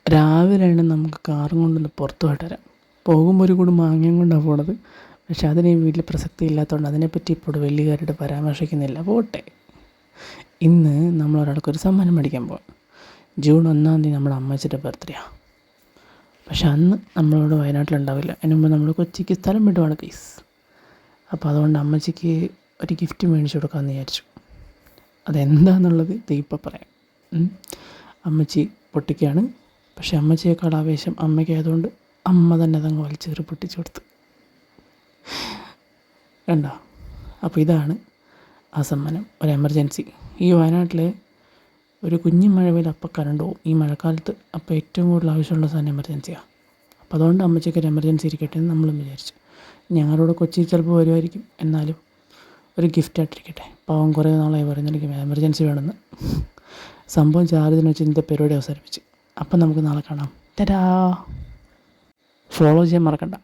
രാവിലെയാണ് നമുക്ക് കാറും കൊണ്ടൊന്ന് പുറത്തു പോയിട്ട് വരാം. പോകുമ്പോൾ ഒരു കൂടി മാങ്ങയും കൊണ്ടാണ് പോണത്. പക്ഷെ അതിന് ഈ വീട്ടിൽ പ്രസക്തി ഇല്ലാത്തതുകൊണ്ട് അതിനെപ്പറ്റി ഇപ്പോൾ വലിയ കാര്യമായിട്ട് പരാമർശിക്കുന്നില്ല. പോട്ടെ. ഇന്ന് നമ്മളൊരാൾക്കൊരു സമ്മാനം മേടിക്കാൻ പോകാം. ജൂൺ 1 നമ്മുടെ അമ്മച്ചിയുടെ ബർത്ത്ഡേയാണ്. പക്ഷെ അന്ന് നമ്മളോട് വയനാട്ടിലുണ്ടാവില്ല. അതിന് മുമ്പ് നമ്മൾ കൊച്ചിക്ക് സ്ഥലം വിടുവാണ് കേസ്. അപ്പോൾ അതുകൊണ്ട് അമ്മച്ചിക്ക് ഒരു ഗിഫ്റ്റ് മേടിച്ചു കൊടുക്കാമെന്ന് വിചാരിച്ചു. അതെന്താണെന്നുള്ളത് ഇപ്പം പറയാം. അമ്മച്ചി പൊട്ടിക്കുകയാണ്. പക്ഷെ അമ്മച്ചിയേക്കാൾ ആവേശം അമ്മയ്ക്കായതുകൊണ്ട് അമ്മ തന്നെ അതങ്ങ് വലിച്ചേറി പൊട്ടിച്ചു കൊടുത്തു. കണ്ടോ? അപ്പോൾ ഇതാണ് ആ സമ്മാനം. ഒരു എമർജൻസി. ഈ വയനാട്ടിൽ ഒരു കുഞ്ഞു മഴ പെയ്ത് അപ്പം കറണ്ട് പോകും. ഈ മഴക്കാലത്ത് അപ്പോൾ ഏറ്റവും കൂടുതൽ ആവശ്യമുള്ള സാധനം എമർജൻസിയാണ്. അപ്പോൾ അതുകൊണ്ട് അമ്മച്ചിക്ക് ഒരു എമർജൻസി ഇരിക്കട്ടെ എന്ന് നമ്മളും വിചാരിച്ചു. ഞങ്ങളുടെ കൊച്ചി ചിലപ്പോൾ വരുമായിരിക്കും. എന്നാലും ഒരു ഗിഫ്റ്റായിട്ടിരിക്കട്ടെ. പാവം കുറേ നാളായി പറയുന്നെനിക്ക് എമർജൻസി വേണമെന്ന്. സംഭവം ചാർജിന് വെച്ച് ഇന്നത്തെ പരിപാടി അവസാനിപ്പിച്ച്. അപ്പം നമുക്ക് നാളെ കാണാം. ടാറ്റാ. ഫോളോ ചെയ്യാൻ മറക്കണ്ട.